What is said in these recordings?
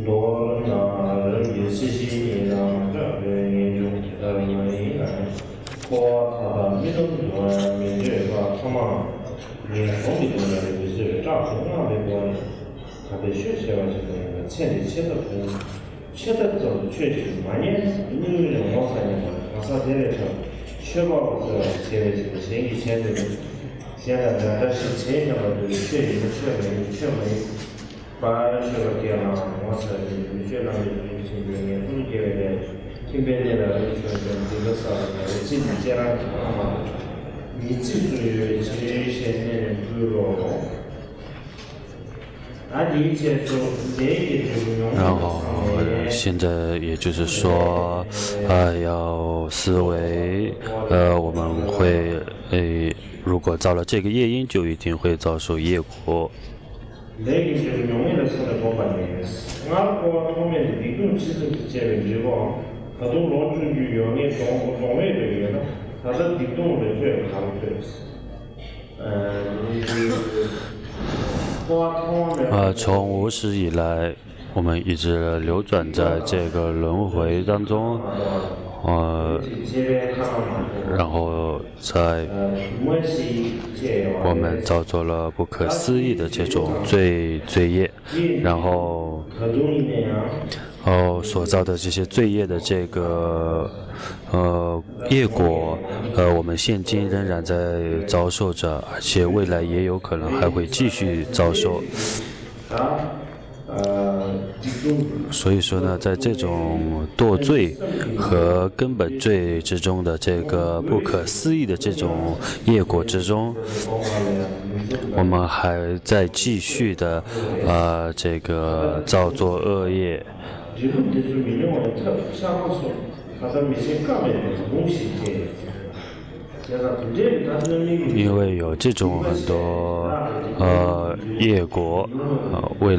多那人民信息让这个研究的未来，或他的民众团面对吧，他们连总理都来就是诈骗啊，美国他的学习啊，这个前提写的不，写的就确实万年你让我3年了，我啥天来着？确保不是现在这个新一千的，现在呢，但是前上的就是确定全没。把这个电脑，我是学了这个年终结的，这边的这个啥的，经济阶段嘛，你技术这些年不落，按理解说这个就用。然后现在也就是说，要思维，我们会，如果造了这个业因，就一定会遭受业果。那个就是永远的是在多半年，俺国方面的理论其实是解决之后，他都攞住永远中位这个呢，他的理论的最好的，从无始以来，我们一直流转在这个轮回当中，然后在我们造作了不可思议的这种罪业，然后所造的这些罪业的这个业果，我们现今仍然在遭受着，而且未来也有可能还会继续遭受。所以说呢，在这种堕罪和根本罪之中的这个不可思议的这种业果之中，我们还在继续的这个造作恶业。因为有这种很多业果，为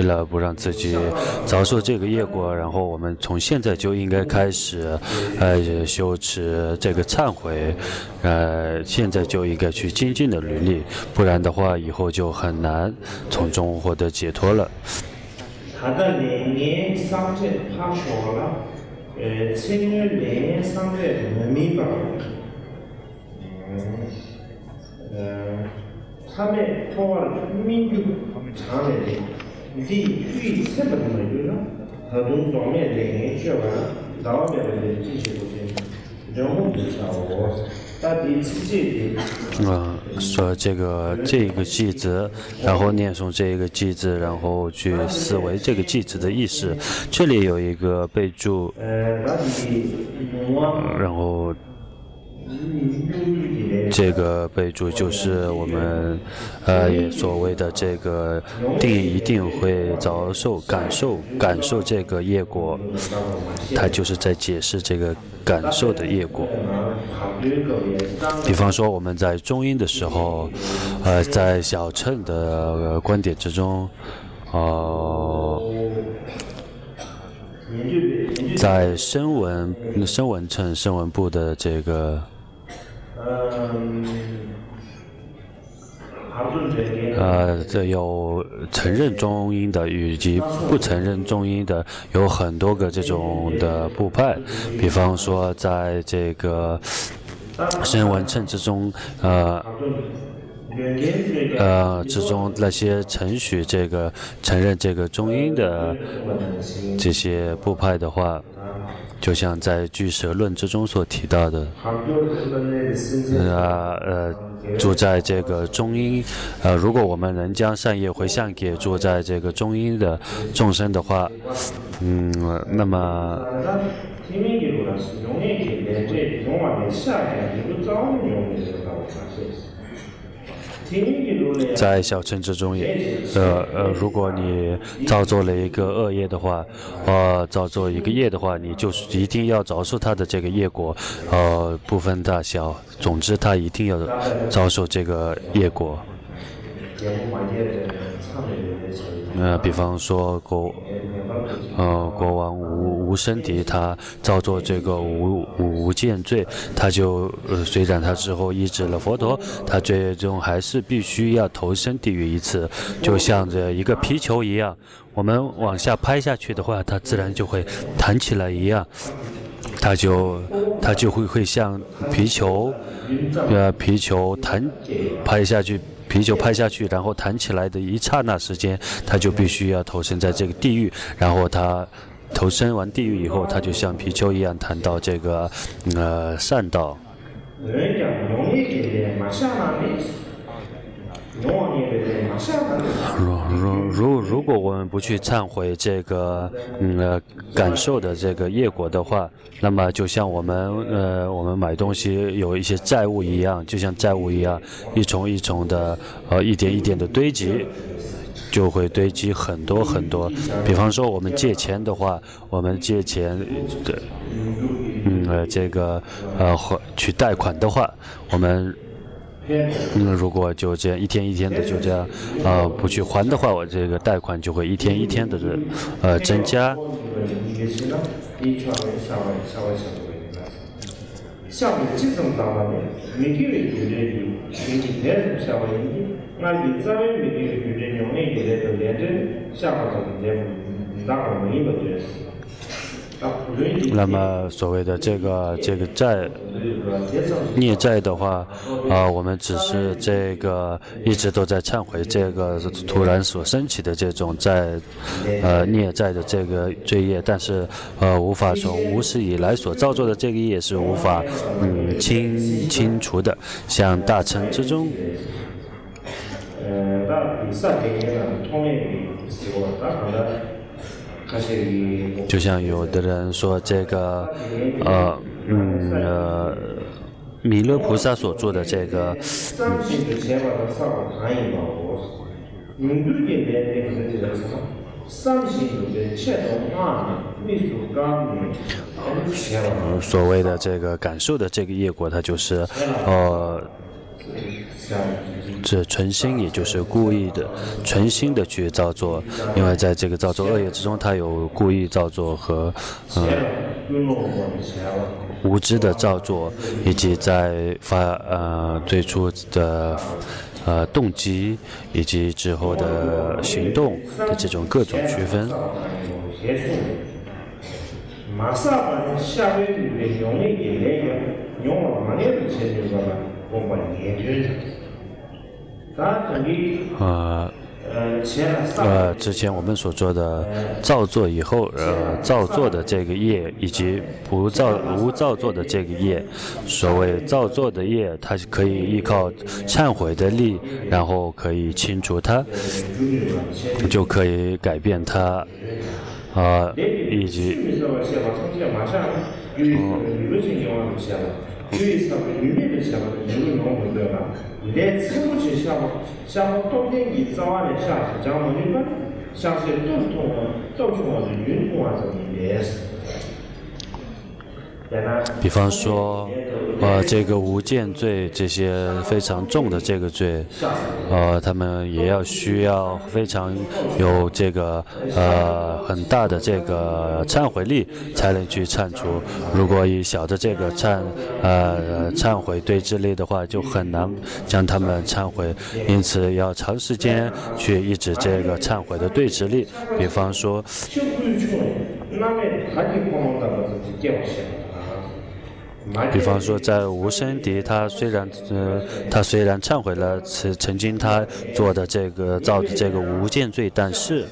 了不让自己遭受这个业果，然后我们从现在就应该开始修持这个忏悔，现在就应该去精进的履历，不然的话以后就很难从中获得解脱了。他的年上节他说了。前年3月没办法，他们通过民主常的，你预测不没有了，他都专门联系完，老表的继续不行，任务不超过。说这个句子，然后念诵这个句子，然后去思维这个句子的意思。这里有一个备注，然后这个备注就是我们也所谓的这个一定会遭受感受这个业果，它就是在解释这个感受的业果。比方说我们在中阴的时候，在小乘的观点之中，在声闻乘声闻部的这个这有承认中阴的以及不承认中阴的，有很多个这种的部派。比方说在这个声闻乘之中，之中那些承认这个中阴的这些部派的话，就像在俱舍论之中所提到的，住在这个中阴，如果我们能将善业回向给住在这个中阴的众生的话，那么在小乘之中也，如果你造作了一个恶业的话，造作一个业的话，你就是一定要遭受它的这个业果，不分大小，总之它一定要遭受这个业果。比方说国王吴生迪他造作这个无间罪，他就虽然他之后医治了佛陀，他最终还是必须要投身地狱一次，就像这一个皮球一样，我们往下拍下去的话，它自然就会弹起来一样，它就会像皮球拍下去。皮球拍下去，然后弹起来的一刹那时间，他就必须要投身在这个地狱。然后他投身完地狱以后，他就像皮球一样弹到这个善道。如果我们不去忏悔这个感受的这个业果的话，那么就像我们买东西有一些债务一样，就像债务一样，一重一重的一点一点的堆积，就会堆积很多很多。比方说我们借钱的话，我们借钱的去贷款的话，我们如果就这样一天一天的就这样不去还的话，我这个贷款就会一天一天的增加。那么所谓的这个孽债的话，我们只是这个一直都在忏悔这个突然所升起的这种孽债的这个罪业，但是无法从无始以来所造作的这个业是无法清除的，像大乘之中。就像有的人说这个弥勒菩萨所做的这个所谓的这个感受的这个业果，它就是这存心，也就是故意的、存心的去造作，因为在这个造作恶业之中，它有故意造作和无知的造作，以及在最初的动机以及之后的行动的这种各种区分。之前我们所做的造作以后，造作的这个业，以及无造作的这个业，所谓造作的业，它可以依靠忏悔的力，然后可以清除它，就可以改变它，以及比方说这个无间罪，这些非常重的这个罪，他们也需要非常有这个很大的这个忏悔力才能去忏除。如果以小的这个忏悔对治力的话，就很难将他们忏悔，因此要长时间去抑制这个忏悔的对治力。比方说在无生敌，他虽然忏悔了曾经他做的造的这个无间罪，但是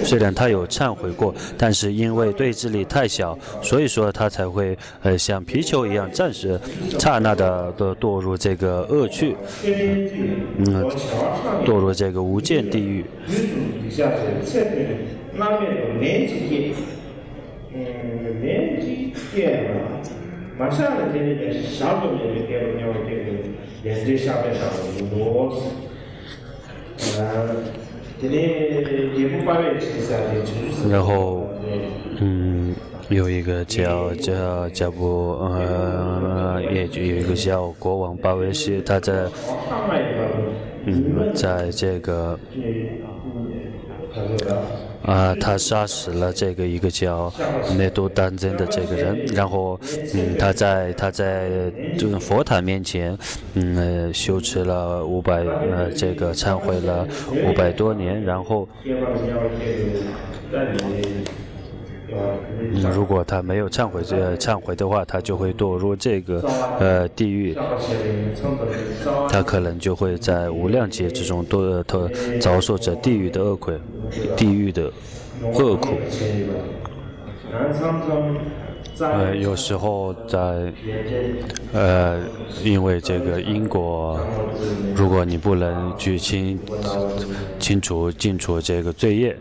虽然他有忏悔过，但是因为对治力太小，所以说他才会像皮球一样，暂时刹那的堕入这个恶趣，堕入这个无间地狱。马上的这个小狗也给我们这个眼睛下面的螺丝，这里也不关于其实啊，然后有一个叫布也有一个叫国王巴维西，他在在这个他杀死了这个一个叫内都丹真的这个人，然后他在这个佛坛面前修持了这个忏悔了500多年，然后如果他没有忏悔的话，他就会堕入这个地狱，他可能就会在无量劫之中遭受着地狱的恶苦。有时候因为这个因果，如果你不能去清除这个罪业，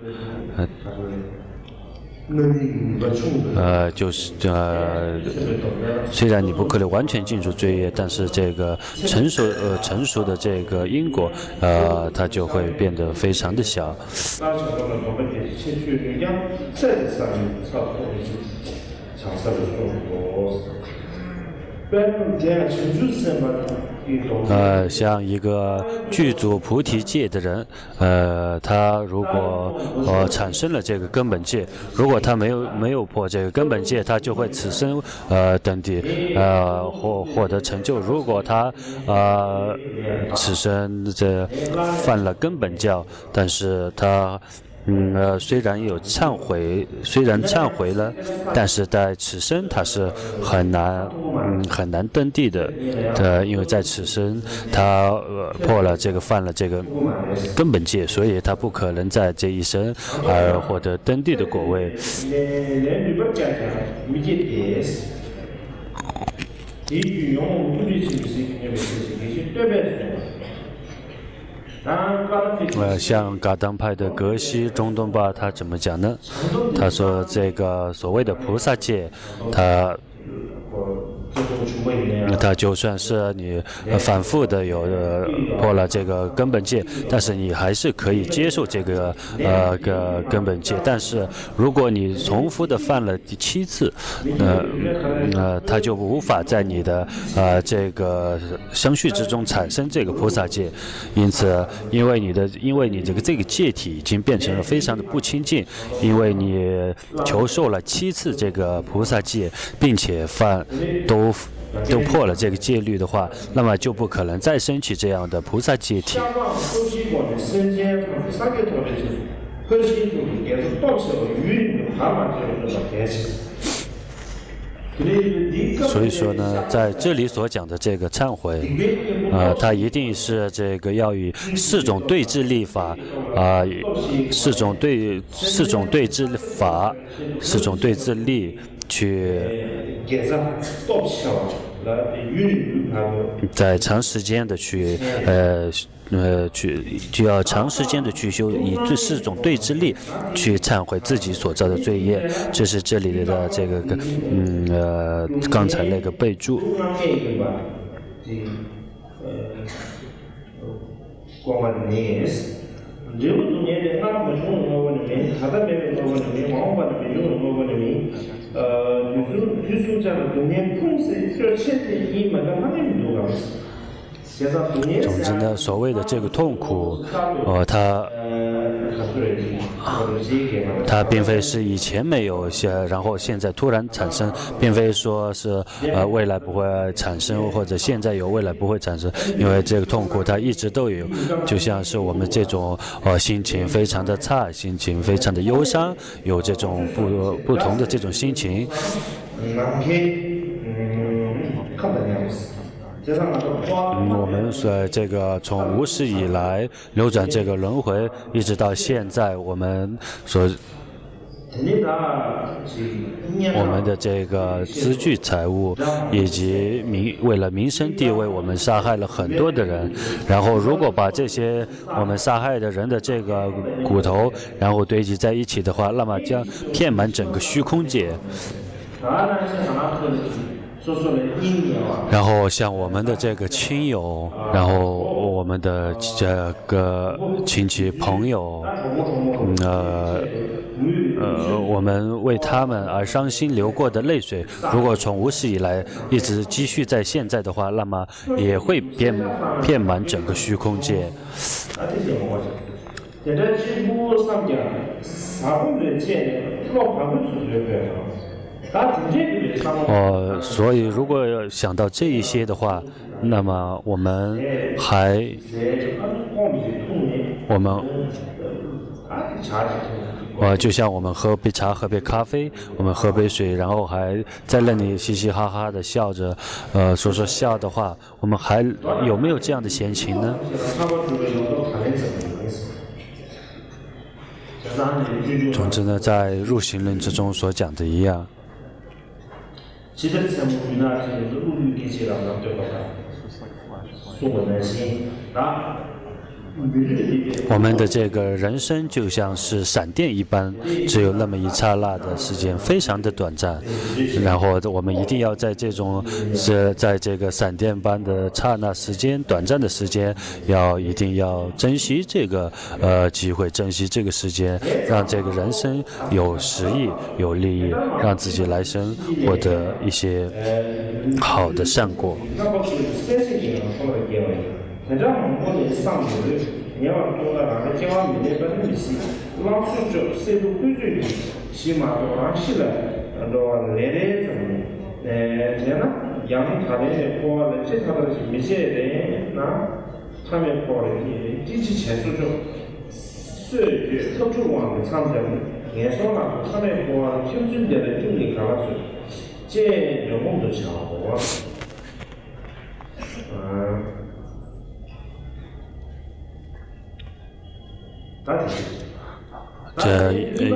虽然你不可能完全禁除罪业，但是这个成熟的这个因果，它就会变得非常的小。像一个具足菩提戒的人，他如果产生了这个根本戒，如果他没有破这个根本戒，他就会此生登地获得成就。如果他此生犯了根本教，但是他虽然忏悔了，但是在此生他是很难登地的，因为在此生他犯了这个根本戒，所以他不可能在这一生而获得登地的果位。像噶当派的格西中东巴他怎么讲呢？他说这个所谓的菩萨戒，他就算是你反复的破了这个根本戒，但是你还是可以接受这个根本戒。但是如果你重复的犯了第7次，他就无法在你的这个相续之中产生这个菩萨戒。因此，因为你这个戒体已经变成了非常的不清净，因为你求受了7次这个菩萨戒，并且都破了这个戒律的话，那么就不可能再升起这样的菩萨戒体。所以说呢，在这里所讲的这个忏悔，它一定是这个要以4种对治立法4种对治法，4种对治力去在长时间的就要长时间的去修，以这4种对治力去忏悔自己所造的罪业。这是这里的这个刚才那个备注。总之呢，所谓的这个痛苦，它并非是以前没有然后现在突然产生，并非说是未来不会产生，或者现在有未来不会产生，因为这个痛苦它一直都有，就像是我们这种心情非常的差，心情非常的忧伤，有这种不同的这种心情。我们这个从无始以来流转这个轮回，一直到现在，我们的这个资具财物以及为了民生地位，我们杀害了很多的人。然后，如果把这些我们杀害的人的这个骨头，然后堆积在一起的话，那么将遍满整个虚空界。然后像我们的这个亲友，然后我们的这个亲戚朋友，我们为他们而伤心流过的泪水，如果从无始以来一直积蓄在现在的话，那么也会遍满整个虚空界。所以如果要想到这一些的话，那么我们就像我们喝杯茶、喝杯咖啡，我们喝杯水，然后还在那里嘻嘻哈哈的笑着，说笑的话，我们还有没有这样的闲情呢？总之呢，在入行论之中所讲的一样。我们的这个人生就像是闪电一般，只有那么一刹那的时间，非常的短暂。然后我们一定要在在这个闪电般的刹那时间、短暂的时间，一定要珍惜这个机会，珍惜这个时间，让这个人生有实益、有利益，让自己来生获得一些好的善果。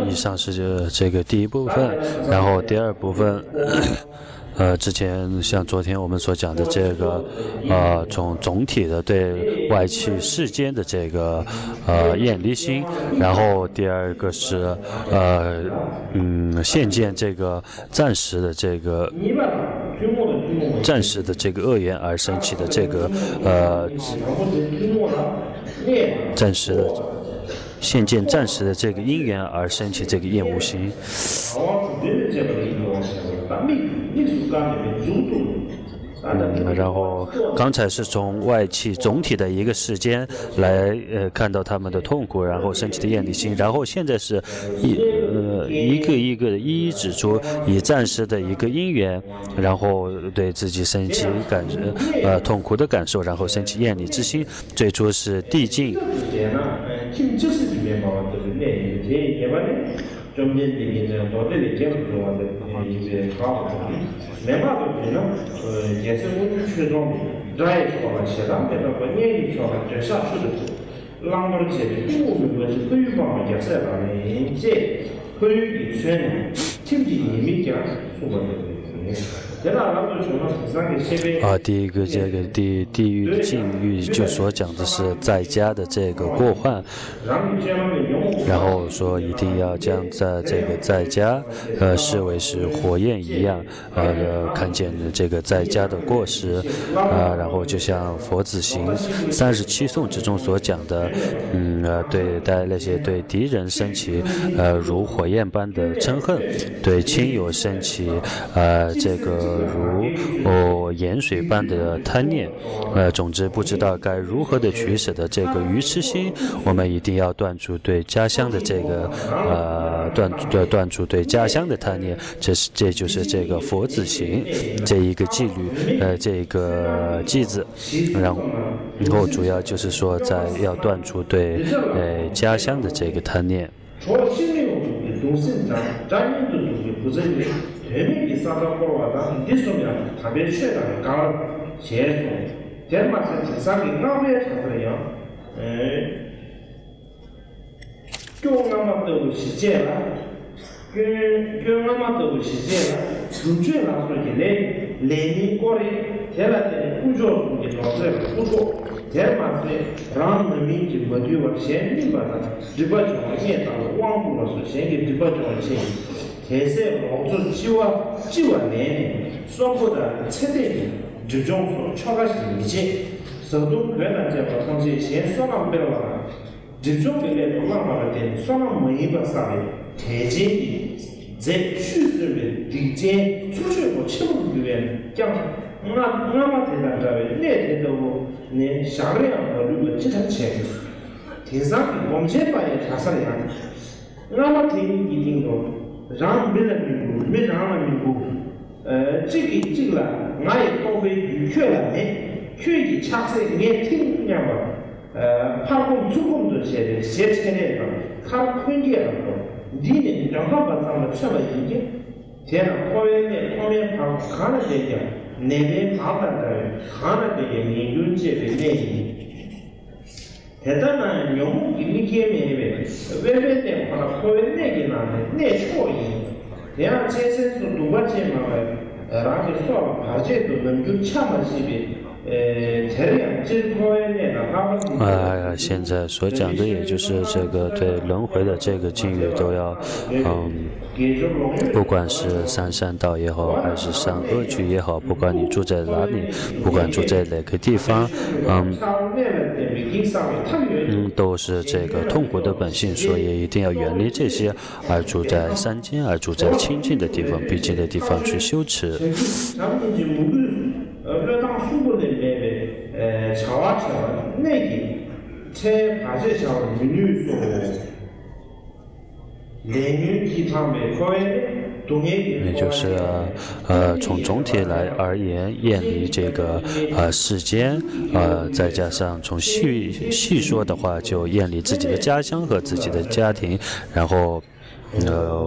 以上是这个第一部分，然后第二部分，之前像昨天我们所讲的这个，从总体的对外气世间的这个厌离心，然后第二个是现见这个暂时的这个恶缘而升起的这个暂时的。现见暂时的这个因缘而升起这个厌恶心。然后刚才是从外气总体的一个时间来看到他们的痛苦，然后升起的厌离心，然后现在是一个一个的一一指出以暂时的一个因缘，然后对自己升起痛苦的感受，然后升起厌离之心。最初是递进。第一个这个地狱的境遇就所讲的是在家的这个过患，然后说一定要将在家视为是火焰一样，看见这个在家的过失，然后就像佛子行37颂之中所讲的，对待那些对敌人升起如火焰般的嗔恨，对亲友升起这个如盐水般的贪念，总之不知道该如何的取舍的这个愚痴心，我们一定要断除对家乡的这个断除对家乡的贪念，这就是这个佛子行这一个纪律，这个偈子，然后主要就是说要断除对家乡的这个贪念。 대제이 제 추스를 뒤제 추스고 치부기에 그냥 응아마 대단자에 내대도 내 샤르야 버르고 지자체 대상 범죄바에 자살이야 응아마 대인 이딩도 랑 밀라미고 밀라마미고 这个俺也高飞愉快了呢，确实恰是也挺那么怕工做工这些写起来了，他困难了，你呢正好把咱们吃了一点，这样方面怕看了这个，那边怕的看了这个民众这个内容。但呢，用一见面的，外边的话，可以那个那错意。 这样健身是多少钱嘛？然后说而且都能够强嘛是的，这样这块呢，现在所讲的也就是这个对轮回的这个境遇都要，不管是上善道也好，还是上恶趣也好，不管你住在哪里，不管住在哪个地方，都是这个痛苦的本性，所以一定要远离这些，而住在山间，而住在清净的地方、僻静的地方去修持。也就是从总体来而言，远离这个世间，再加上从细说的话，就远离自己的家乡和自己的家庭，然后。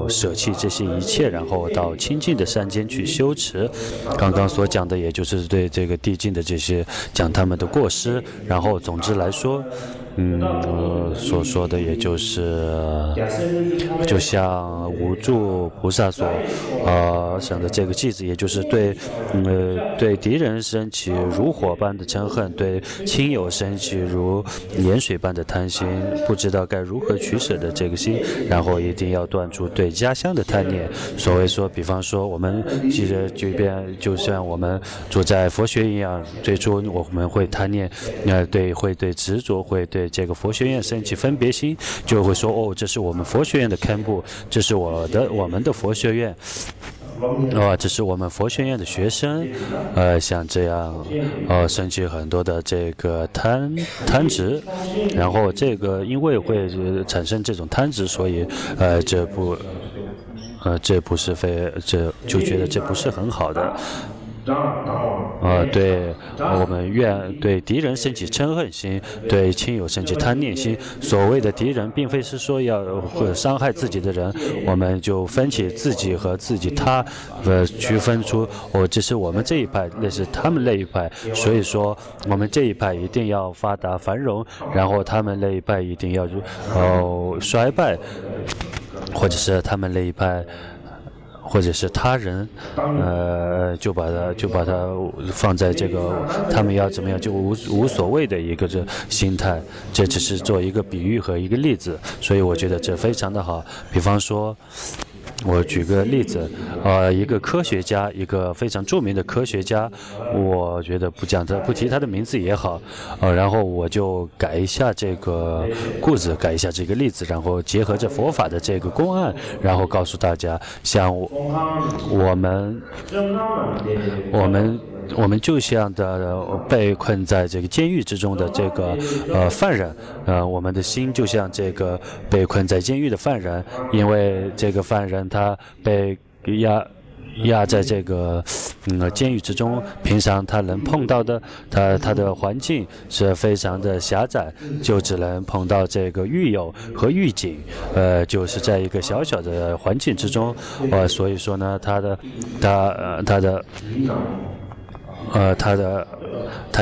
舍弃这些一切，然后到清净的山间去修持。刚刚所讲的，也就是对这个地境的这些讲他们的过失。然后，总之来说，所说的也就是，就像无住菩萨所想的这个句子，也就是对敌人升起如火般的嗔恨，对亲友升起如盐水般的贪心，不知道该如何取舍的这个心，然后一定要断除对家乡的贪念。所谓说，比方说我们记着就像我们住在佛学一样，最初我们会贪念，会对执着，会对这个佛学院升起分别心，就会说哦，这是我们佛学院的堪布，这是我们的佛学院。这是我们佛学院的学生，像这样，升起很多的这个贪执，然后这个因为会产生这种贪执，所以这不是这就觉得这不是很好的。对我们对敌人升起嗔恨心，对亲友升起贪念心。所谓的敌人，并非是说要伤害自己的人，我们就分起自己和自己他，区分出这是我们这一派，那是他们那一派。所以说，我们这一派一定要发达繁荣，然后他们那一派一定要衰败，或者是他们那一派。或者是他人，就把它放在这个他们要怎么样就无所谓的一个这心态，这只是做一个比喻和一个例子，所以我觉得这非常的好。比方说，我举个例子，一个科学家，一个非常著名的科学家，我觉得不提他的名字也好，然后我就改一下这个故事，改一下这个例子，然后结合着佛法的这个公案，然后告诉大家，像我们就像被困在这个监狱之中的这个犯人，我们的心就像这个被困在监狱的犯人，因为这个犯人他被压在这个监狱之中，平常他能碰到的他的环境是非常的狭窄，就只能碰到这个狱友和狱警，就是在一个小小的环境之中，所以说呢，他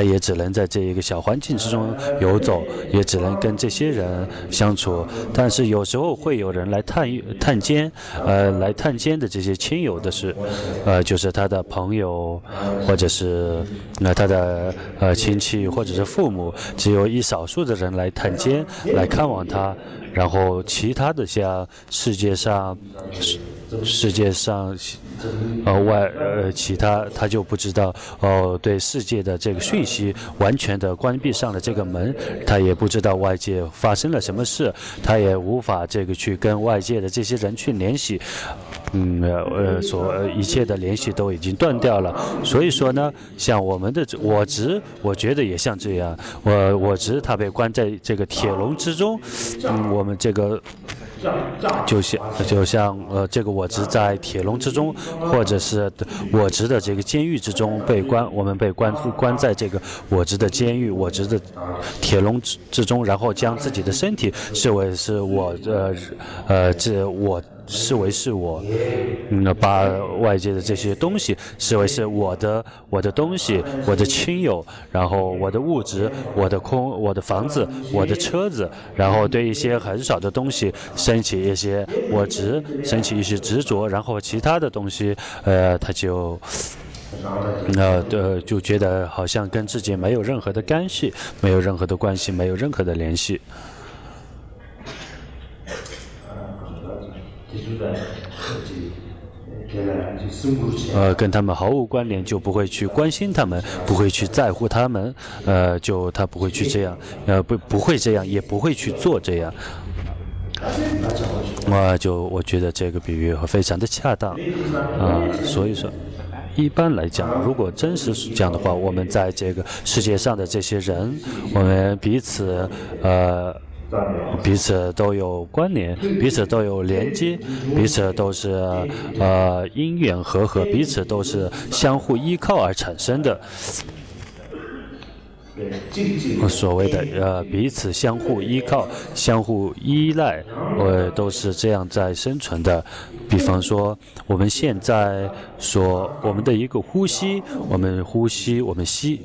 也只能在这一个小环境之中游走，也只能跟这些人相处。但是有时候会有人来探监的这些亲友的是，就是他的朋友，或者是他的亲戚，或者是父母，只有一少数的人来探监，来看望他。然后其他的像世界上世界上其他就不知道对世界的这个讯息完全的关闭上了这个门，他也不知道外界发生了什么事，他也无法这个去跟外界的这些人去联系，一切的联系都已经断掉了。所以说呢，像我们的我执，我觉得也像这样，我执它被关在这个铁笼之中，我们这个。就像这个我执在铁笼之中，或者是我执的这个监狱之中我们被关在这个我执的监狱、我执的铁笼之中，然后将自己的身体视为是视为是我，把外界的这些东西视为是我的东西，我的亲友，然后我的物质，我的房子，我的车子，然后对一些很少的东西升起一些我执，升起一些执着，然后其他的东西，他就觉得好像跟自己没有任何的干系，没有任何的关系，没有任何的联系。跟他们毫无关联，就不会去关心他们，不会去在乎他们，他不会去这样，不会这样，也不会去做这样。我觉得这个比喻非常的恰当，所以说。一般来讲，如果真是这样的话，我们在这个世界上的这些人，我们彼此都有关联，彼此都有连接，彼此都是因缘和合，彼此都是相互依靠而产生的。所谓的彼此相互依靠、相互依赖，都是这样在生存的。比方说，我们现在说我们的一个呼吸，我们吸，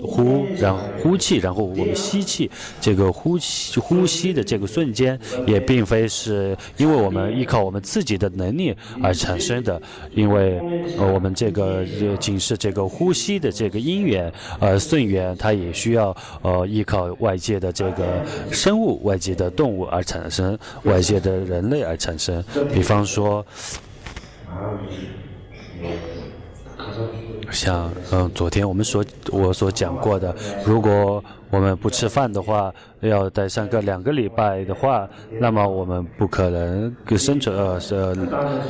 然后呼气，然后我们吸气，这个呼吸的这个瞬间，也并非是因为我们依靠我们自己的能力而产生的，因为我们这个仅是这个呼吸的这个因缘，顺缘，它也需要依靠外界的这个生物、外界的动物而产生，外界的人类而产生。比方说。像昨天我所讲过的，如果我们不吃饭的话，要待上2个礼拜的话，那么我们不可能生存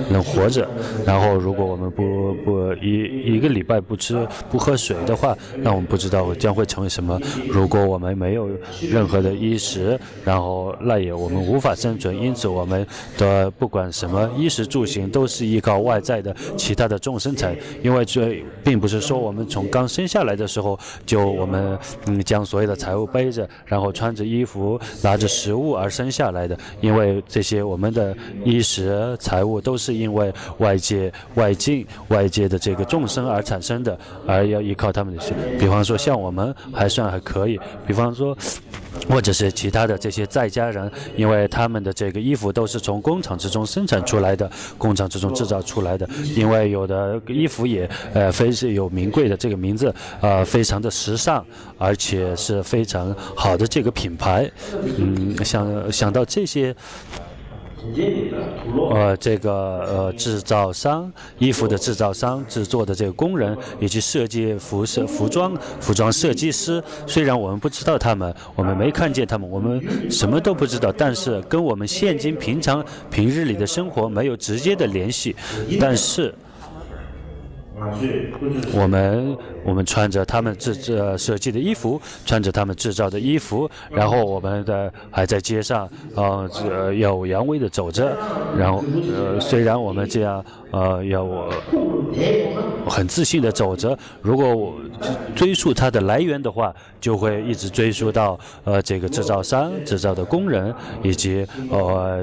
能活着。然后如果我们一个礼拜不吃不喝水的话，那我们不知道将会成为什么。如果我们没有任何的衣食，然后那也我们无法生存。因此我们的不管什么衣食住行都是依靠外在的其他的众生财，因为这并不是说我们从刚生下来的时候就我们将所有的财物背着，然后穿着衣服拿着食物而生下来的，因为这些我们的衣食财物都是因为外界的这个众生而产生的，而要依靠他们的事。比方说像我们还可以，比方说或者是其他的这些在家人，因为他们的这个衣服都是从工厂之中生产出来的，工厂之中制造出来的，因为有的衣服也非是有名贵的这个名字，非常的时尚，而且是非常好的这个品牌。想到这些。制造商、衣服的制造商、制作的这个工人，以及设计服装设计师，虽然我们不知道他们，我们没看见他们，我们什么都不知道，但是跟我们现今平日里的生活没有直接的联系，但是。我们穿着他们设计的衣服，穿着他们制造的衣服，然后我们还在街上有扬威的走着，然后虽然我们这样很自信的走着，如果我追溯它的来源的话，就会一直追溯到这个制造商、制造的工人以及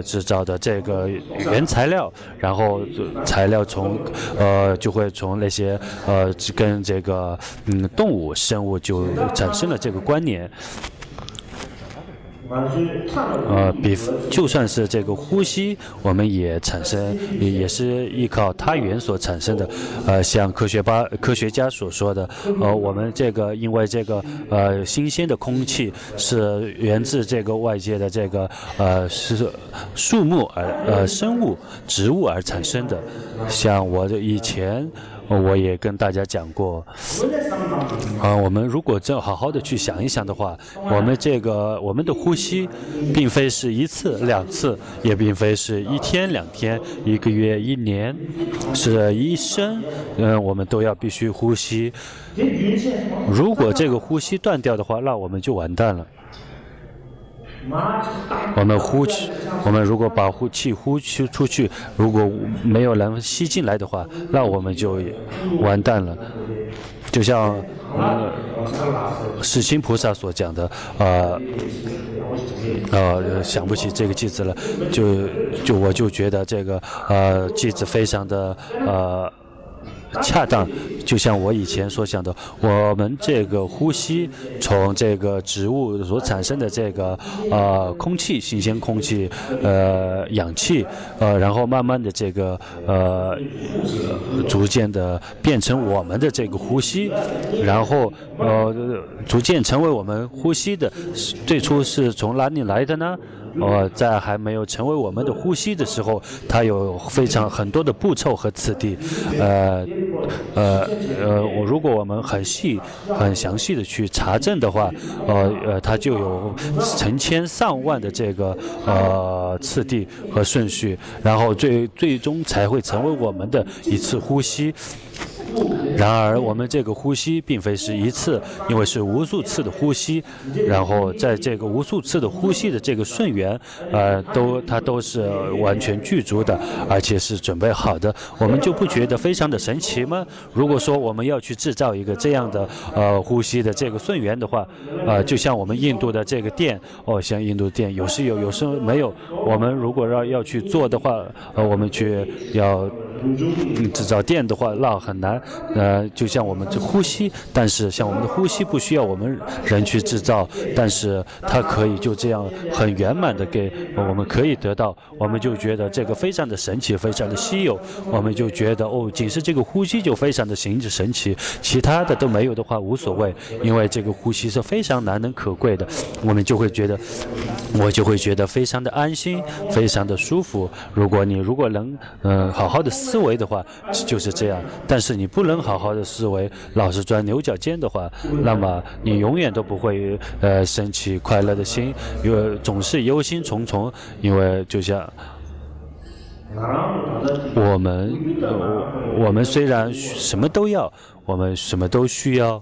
制造的这个原材料，然后材料就会从那些跟这个动物生物就产生了这个关联。就算是这个呼吸，我们也产生，也是依靠他源所产生的。像科学家所说的，我们这个因为这个新鲜的空气是源自这个外界的这个是树木生物植物而产生的。像我以前。我也跟大家讲过，我们如果好好的去想一想的话，我们的呼吸，并非是1次2次，也并非是1天2天、1个月1年，是一生，我们都要必须呼吸。如果这个呼吸断掉的话，那我们就完蛋了。我们如果把气呼出去，如果没有人吸进来的话，那我们就完蛋了。就像世亲菩萨所讲的，想不起这个句子了，我就觉得这个句子非常的恰当，就像我以前所讲的，我们这个呼吸从这个植物所产生的这个空气、新鲜空气、氧气，然后慢慢的这个逐渐的变成我们的这个呼吸，然后逐渐成为我们呼吸的。最初是从哪里来的呢？在还没有成为我们的呼吸的时候，它有很多的步骤和次第。如果我们很详细的去查证的话，它就有成千上万的这个次第和顺序，然后最终才会成为我们的一次呼吸。然而，我们这个呼吸并非是1次，因为是无数次的呼吸。然后，在这个无数次的呼吸的这个顺源，它都是完全具足的，而且是准备好的。我们就不觉得非常的神奇吗？如果说我们要去制造一个这样的呼吸的这个顺源的话，就像我们印度的这个电，像印度的电有时有，有时没有。我们如果要去做的话，我们要制造电的话，那很难。就像我们这呼吸，但是像我们的呼吸不需要我们人去制造，但是它可以就这样很圆满的给我们可以得到，我们就觉得这个非常的神奇，非常的稀有，我们就觉得仅是这个呼吸就非常的神奇，其他的都没有的话无所谓，因为这个呼吸是非常难能可贵的，我就会觉得非常的安心，非常的舒服。如果能好好的思维的话，就是这样，但是你不能好好的思维，老是钻牛角尖的话，那么你永远都不会升起快乐的心，因为总是忧心忡忡。因为就像我们虽然什么都要，我们什么都需要，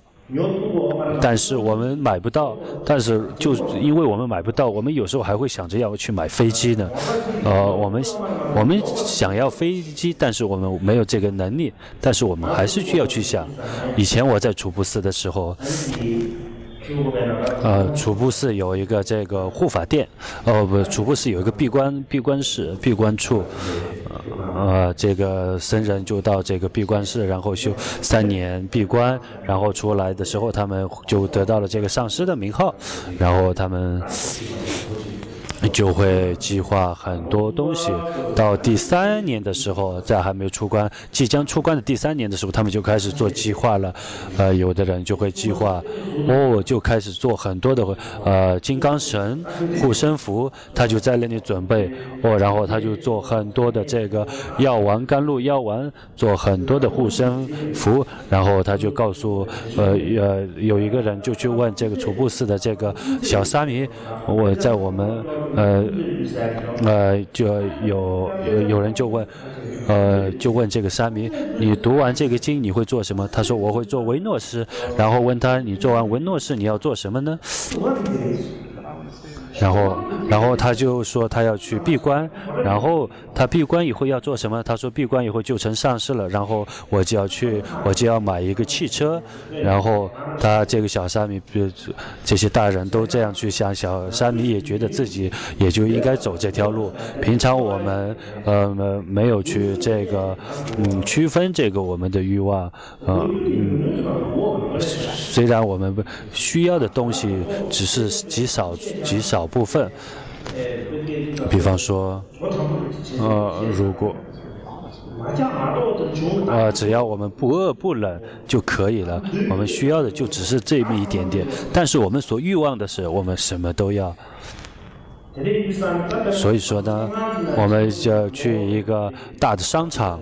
但是我们买不到，但是就因为我们买不到，我们有时候还会想着要去买飞机呢。我们想要飞机，但是我们没有这个能力，但是我们还是需要去想。以前我在楚布寺的时候，楚布寺有一个这个护法殿，楚布寺有一个闭关室、闭关处，这个僧人就到这个闭关室，然后修3年闭关，然后出来的时候，他们就得到了这个上师的名号，然后他们就会计划很多东西。到第3年的时候，在还没有出关，即将出关的第3年的时候，他们就开始做计划了。有的人就会计划，就开始做很多的金刚绳、护身符，他就在那里准备。然后他就做很多的这个药丸、甘露药丸，做很多的护身符。然后他就告诉有一个人就去问这个楚布寺的这个小沙弥，在我们就有人就问这个沙弥，你读完这个经你会做什么？他说我会做维诺斯。然后问他，你做完维诺斯你要做什么呢？然后他就说他要去闭关，然后他闭关以后要做什么？他说闭关以后就成上师了，然后我就要买一个汽车。然后他这个小沙弥，这些大人都这样去想，小沙弥也觉得自己也就应该走这条路。平常我们没有去这个区分这个我们的欲望，虽然我们需要的东西只是极少部分。比方说，如果只要我们不饿不冷就可以了，我们需要的就只是这么一点点。但是我们所欲望的是，我们什么都要。所以说呢，我们就去一个大的商场，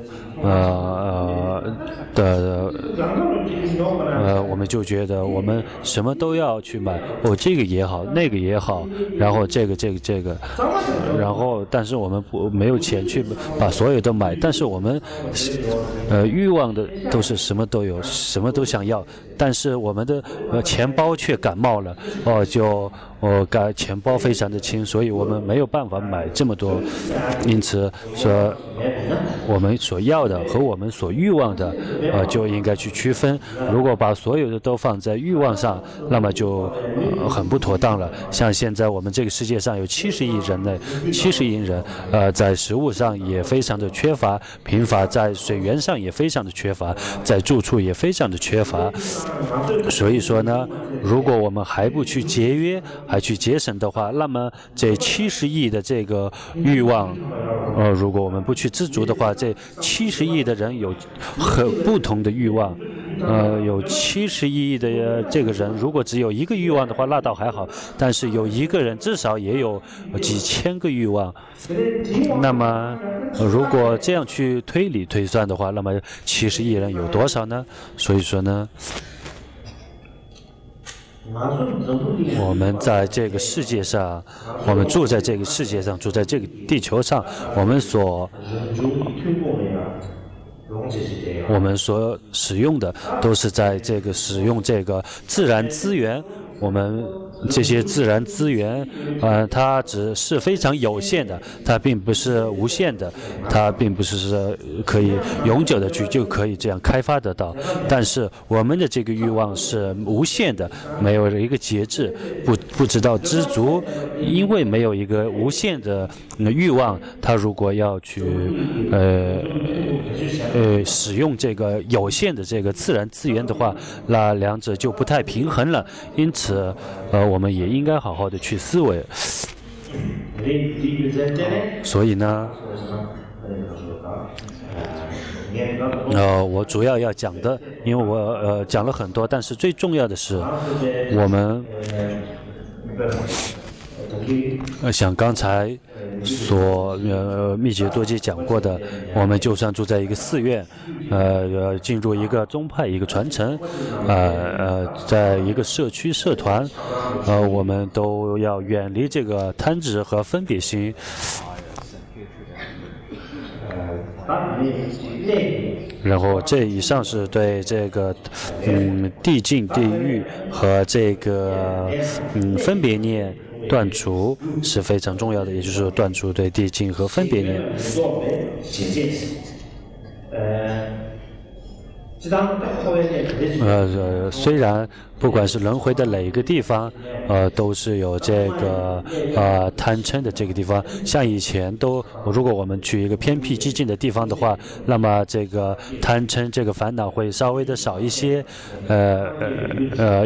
我们就觉得我们什么都要去买，这个也好，那个也好，然后这个，然后但是我们没有钱去把所有都买，但是我们欲望的都是什么都有，什么都想要，但是我们的钱包却感冒了，钱包非常的轻，所以我们没有办法买这么多。因此说，我们所要的和我们所欲望的，就应该去区分。如果把所有的都放在欲望上，那么就很不妥当了。像现在我们这个世界上有70亿人类，70亿人，在食物上也非常的缺乏贫乏，在水源上也非常的缺乏，在住处也非常的缺乏。所以说呢，如果我们还不去节约，还去节省的话，那么这70亿的这个欲望，如果我们不去知足的话，这70亿的人有很不同的欲望。有70亿的这个人，如果只有一个欲望的话，那倒还好。但是有一个人至少也有几千个欲望。那么，如果这样去推算的话，那么70亿人有多少呢？所以说呢，我们在这个世界上，我们住在这个世界上，住在这个地球上，我们所使用的都是在这个使用这个自然资源。我们这些自然资源，它只是非常有限的，它并不是无限的，它并不是可以永久的就可以这样开发得到。但是我们的这个欲望是无限的，没有一个节制，不知道知足，因为没有一个无限的欲望，它如果要去使用这个有限的这个自然资源的话，那两者就不太平衡了。因此，我们也应该好好的去思维。所以呢，我主要讲的，因为我讲了很多，但是最重要的是，我们像刚才所密集多吉讲过的，我们就算住在一个寺院，进入一个宗派、一个传承，在一个社区、社团，我们都要远离这个贪执和分别心。然后这以上是对这个地境、地狱和这个分别念断除是非常重要的，也就是说断除对地境和分别念。虽然不管是轮回的哪一个地方，都是有这个贪嗔的这个地方。像以前如果我们去一个偏僻寂静的地方的话，那么这个贪嗔这个烦恼会稍微的少一些，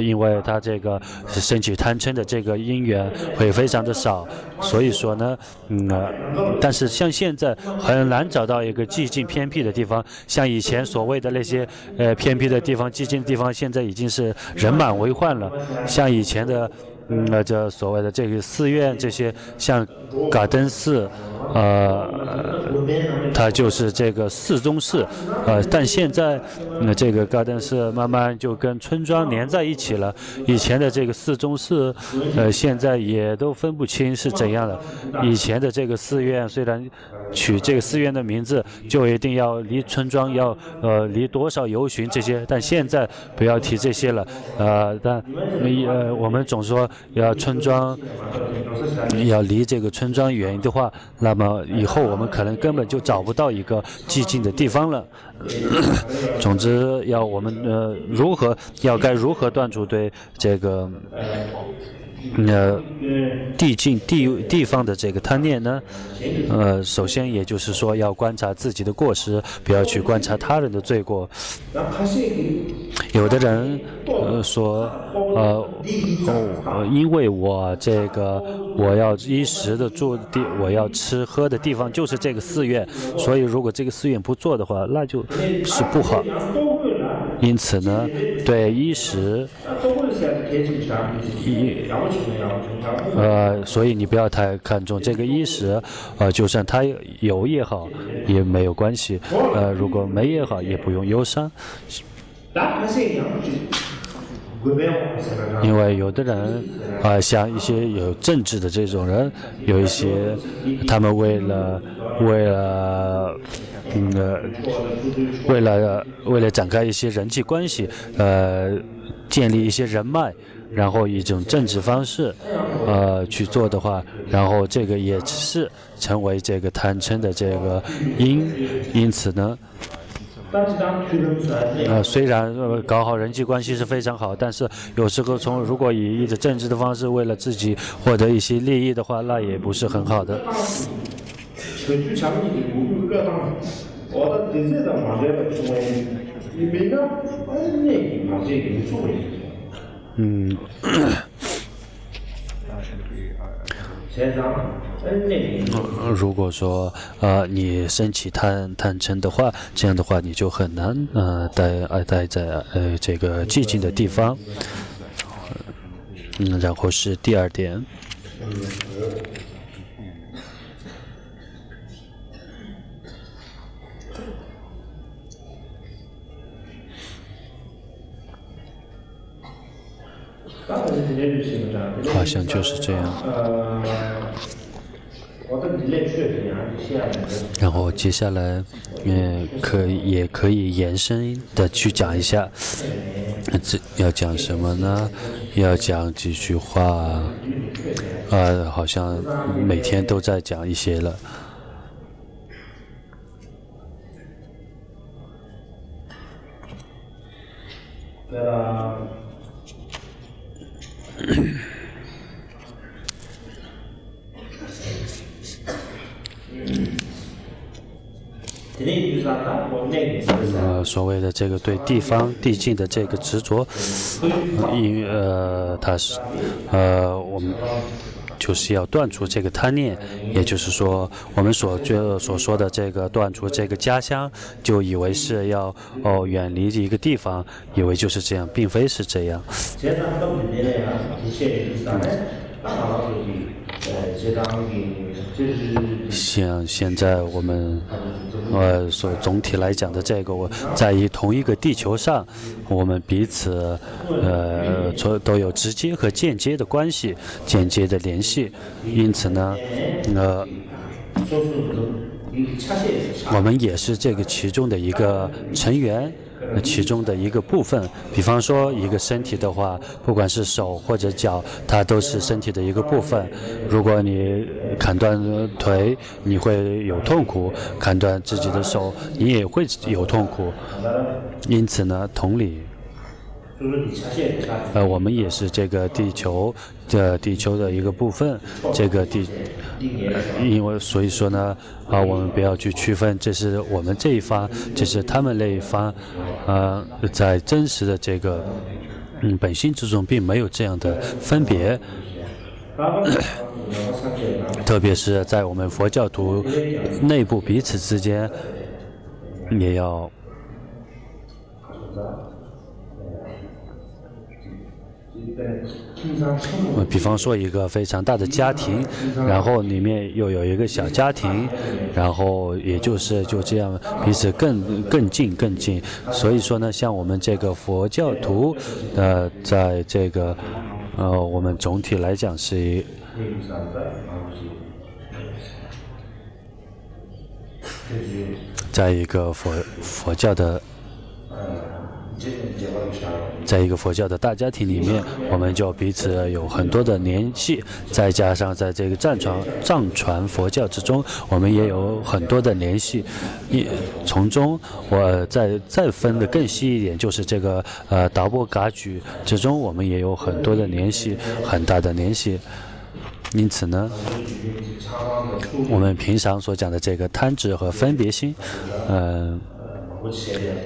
因为它这个升起贪嗔的这个因缘会非常的少。所以说呢，但是像现在很难找到一个寂静偏僻的地方，像以前所谓的那些偏僻的地方、寂静的地方，现在已经是人满为患了。像以前的这所谓的这个寺院，这些像噶登寺，它就是这个寺中寺，但现在这个噶登寺慢慢就跟村庄连在一起了。以前的这个寺中寺，现在也都分不清是怎样的。以前的这个寺院虽然取这个寺院的名字就一定要离村庄要离多少游巡这些，但现在不要提这些了。但我们总说要村庄要离这个村庄远的话，那么以后我们可能根本就找不到一个寂静的地方了。总之，我们该如何断除对这个地方的这个贪念呢，首先也就是说要观察自己的过失，不要去观察他人的罪过。有的人说，因为我要衣食的住地，我要吃喝的地方就是这个寺院，所以如果这个寺院不做的话，那就是不好。因此呢，对衣食，所以你不要太看重这个衣食，就算它有也好，也没有关系，如果没也好，也不用忧伤。因为有的人像一些有政治的这种人，有一些他们为了展开一些人际关系，建立一些人脉，然后以一种政治方式去做的话，然后这个也是成为这个贪嗔的这个因此呢。虽然搞好人际关系是非常好，但是有时候如果以一种政治的方式为了自己获得一些利益的话，那也不是很好的。如果说你升起贪嗔的话，这样的话你就很难待在这个寂静的地方。然后是第二点。好像就是这样。然后接下来，也可以延伸的去讲一下，要讲什么呢？要讲几句话，好像每天都在讲一些了。所谓的这个对地方地境的这个执着，它是我们就是要断除这个贪念，也就是说，我们所说的这个断除这个家乡，就以为是要远离一个地方，以为就是这样，并非是这样。像现在我们总体来讲的这个，在同一个地球上，我们彼此都有直接和间接的关系，间接的联系。因此呢，我们也是这个其中的一个成员。其中的一个部分，比方说一个身体的话，不管是手或者脚，它都是身体的一个部分。如果你砍断腿，你会有痛苦；砍断自己的手，你也会有痛苦。因此呢，同理，我们也是这个地球的一个部分。因为所以说呢，我们不要去区分，这是我们这一方，这是他们那一方，在真实的这个本性之中，并没有这样的分别。特别是在我们佛教徒内部彼此之间，也要。比方说一个非常大的家庭，然后里面又有一个小家庭，然后就这样彼此更近。所以说呢，像我们这个佛教徒，在这个我们总体来讲是在一个佛教的在一个佛教的大家庭里面，我们就彼此有很多的联系，再加上在这个藏传佛教之中，我们也有很多的联系。从中我再分得更细一点，就是这个达波噶举之中，我们也有很多的联系，很大的联系。因此呢，我们平常所讲的这个贪执和分别心，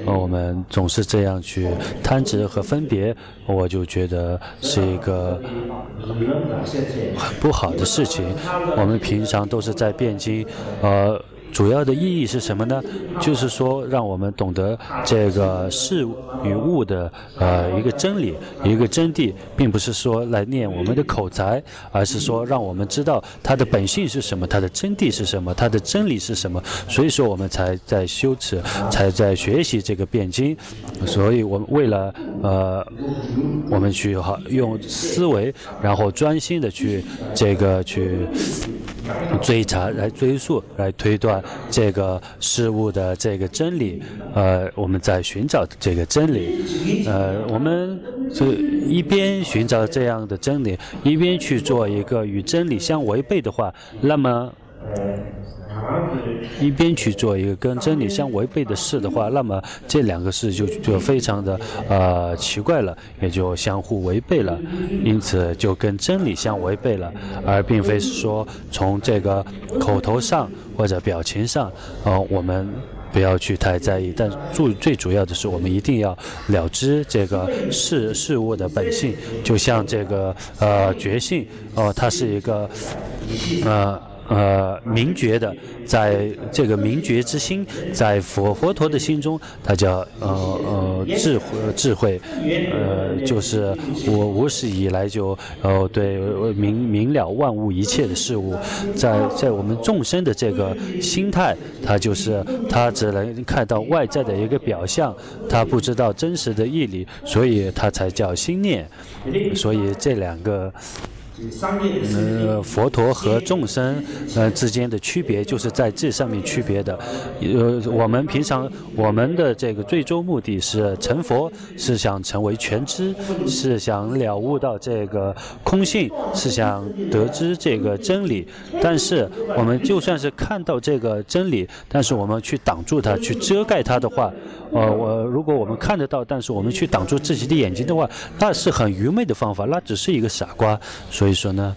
我们总是这样去贪执和分别，我就觉得是一个很不好的事情。我们平常都是在辩经，主要的意义是什么呢？就是说，让我们懂得这个事与物的一个真理、一个真谛，并不是说来练我们的口才，而是说让我们知道它的本性是什么，它的真谛是什么，它的真理是什么。所以说，我们才在修持，才在学习这个辩经。所以我们为了我们去用思维，然后专心的去追查、来追溯、来推断这个事物的这个真理，我们在寻找这个真理，我们是一边寻找这样的真理，一边去做一个与真理相违背的话，那么一边去做一个跟真理相违背的事的话，那么这两个事就非常的奇怪了，也就相互违背了，因此就跟真理相违背了，而并非是说从这个口头上或者表情上，我们不要去太在意，但最主要的是我们一定要了知这个事物的本性，就像这个觉性，它是一个明觉的，在这个明觉之心，在佛陀的心中，它叫智慧，就是我无始以来就对明了万物一切的事物，在我们众生的这个心态，它只能看到外在的一个表象，它不知道真实的义理，所以它才叫心念。所以这两个佛陀和众生之间的区别就是在这上面区别的。我们平常我们的这个最终目的是成佛，是想成为全知，是想了悟到这个空性，是想得知这个真理。但是我们就算是看到这个真理，但是我们去挡住它，去遮盖它的话，如果我们看得到，但是我们去挡住自己的眼睛的话，那是很愚昧的方法，那只是一个傻瓜。所以说呢，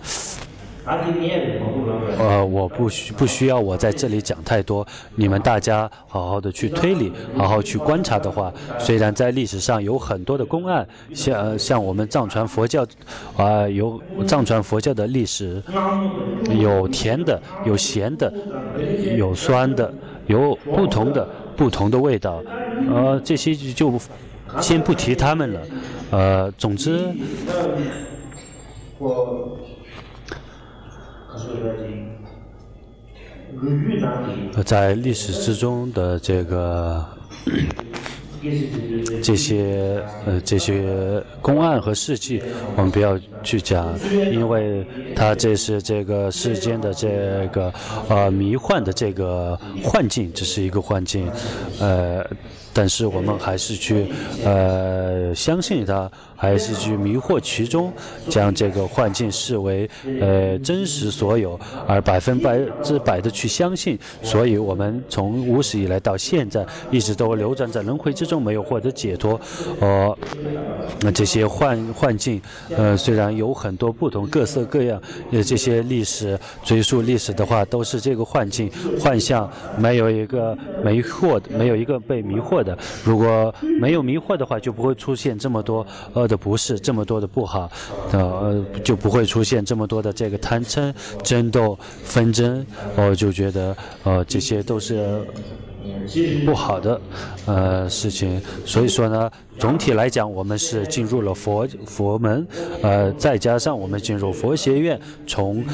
我不需要我在这里讲太多，你们大家好好的去推理，好好去观察的话，虽然在历史上有很多的公案，像我们藏传佛教，有藏传佛教的历史，有甜的，有咸的，有酸的，有不同的味道，这些就先不提他们了，总之。在历史之中的这个这些公案和事迹，我们不要去讲，因为这是这个世间的这个迷幻的这个幻境，这是一个幻境，但是我们还是去相信它，还是去迷惑其中，将这个幻境视为真实所有，而100%的去相信。所以我们从无始以来到现在，一直都流转在轮回之中，没有获得解脱。这些幻境，虽然有很多不同各色各样，这些历史追溯历史的话，都是这个幻境幻象，没有一个没有一个被迷惑的。如果没有迷惑的话，就不会出现这么多的不是，这么多的不好，就不会出现这么多的这个贪嗔、争斗、纷争。我就觉得这些都是不好的事情。所以说呢，总体来讲，我们是进入了佛门，再加上我们进入佛学院，从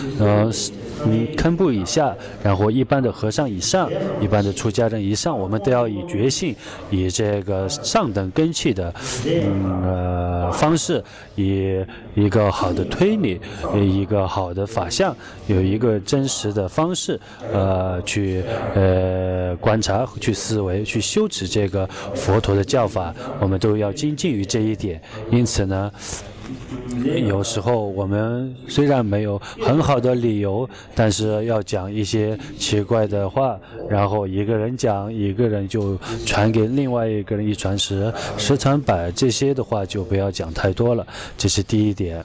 堪布以下，然后一般的和尚以上，一般的出家人以上，我们都要以觉性，以这个上等根器的方式，以一个好的推理，一个好的法相，有一个真实的方式去观察。察、去思维、去修持这个佛陀的教法，我们都要精进于这一点。因此呢，有时候我们虽然没有很好的理由，但是要讲一些奇怪的话，然后一个人讲，一个人就传给另外一个人，一传十，十传百，这些的话就不要讲太多了，这是第一点。